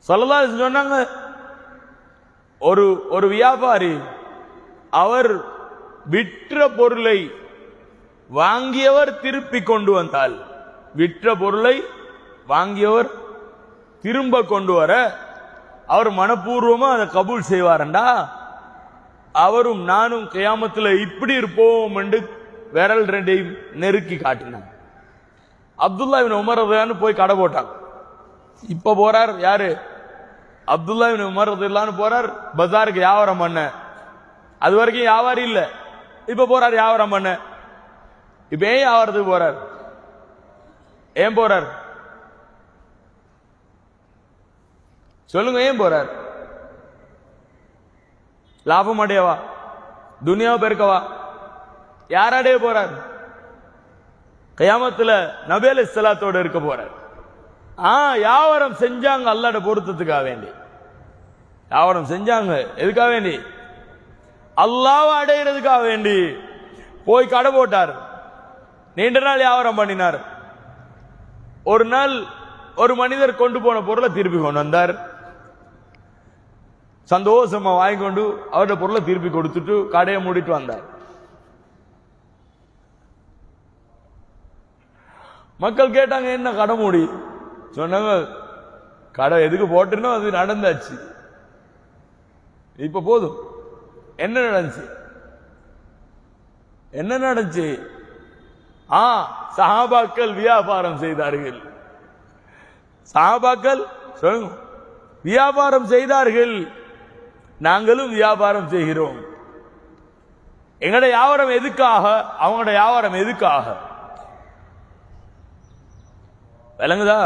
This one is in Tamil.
ஸல்லல்லாஹு அலைஹி வஸல்லம் சொன்னாங்க, ஒரு வியாபாரி அவர் விற்ற பொருளை வாங்கியவர் திருப்பி கொண்டு வந்தால், விற்ற பொருளை வாங்கியவர் திரும்ப கொண்டு வர அவர் மனப்பூர்வமா அதை கபூல் செய்வாரண்டா, அவரும் நானும் கியாமத்தில் இப்படி இருப்போம் என்று விரல் ரெண்டையும் நெருக்கி காட்டினார். அப்துல்லா இப்னு உமர் ரலியல்லாஹு போய் கடை போட்டாங்க. இப்ப போறார் யாரு? அப்துல்லா இப்னு உமர் ரலியல்லாஹு போறார் பஜாருக்கு வியாபாரம் பண்ண. அது வரைக்கும் வியாபாரி இல்ல, இப்ப போறார் வியாபாரம் பண்ண. இப்ப ஏன் வியாபாரத்துக்கு போறார்? ஏன் போறார் சொல்லுங்க? ஏன் போறார்? லாபம் அடையவா? துனியாவை பெருக்கவா? யாராடைய போறார்? கியாமத்துல நபி அலைஹிஸ்ஸலாத்தோட இருக்க போறார். வியாபாரம் செஞ்சாங்க அல்லாஹ்வுடைய பொருத்தத்துக்காக வேண்டி. வியாபாரம் செஞ்சாங்க எதுக்காக வேண்டி? அல்லாஹ்வை அடையிறதுக்காக வேண்டி போய் கடை போட்டார். நீண்ட நாள் வியாபாரம் பண்ணினார். ஒரு நாள் ஒரு மனிதர் கொண்டு போன பொருளை திருப்பி கொண்டு வந்தார். சந்தோஷமா வாங்கி கொண்டு அவருடைய பொருளை திருப்பி கொடுத்துட்டு கடையை மூடிட்டு வந்தார். மக்கள் கேட்டாங்க, என்ன கடை மூடி? சொன்னாங்க, கடை எதுக்கு போட்டுனோ அது நடந்தாச்சு, இப்ப போதும். என்ன நடந்துச்சு? என்ன நடந்துச்சு? சஹாபாக்கள் வியாபாரம் செய்தார்கள். சஹாபாக்கள் சொல்லுங்க, வியாபாரம் செய்தார்கள், நாங்களும் வியாபாரம் செய்கிறோம். எங்களுடைய வியாபாரம் எதுக்காக? அவங்களுடைய வியாபாரம் எதுக்காக? விளங்குதா?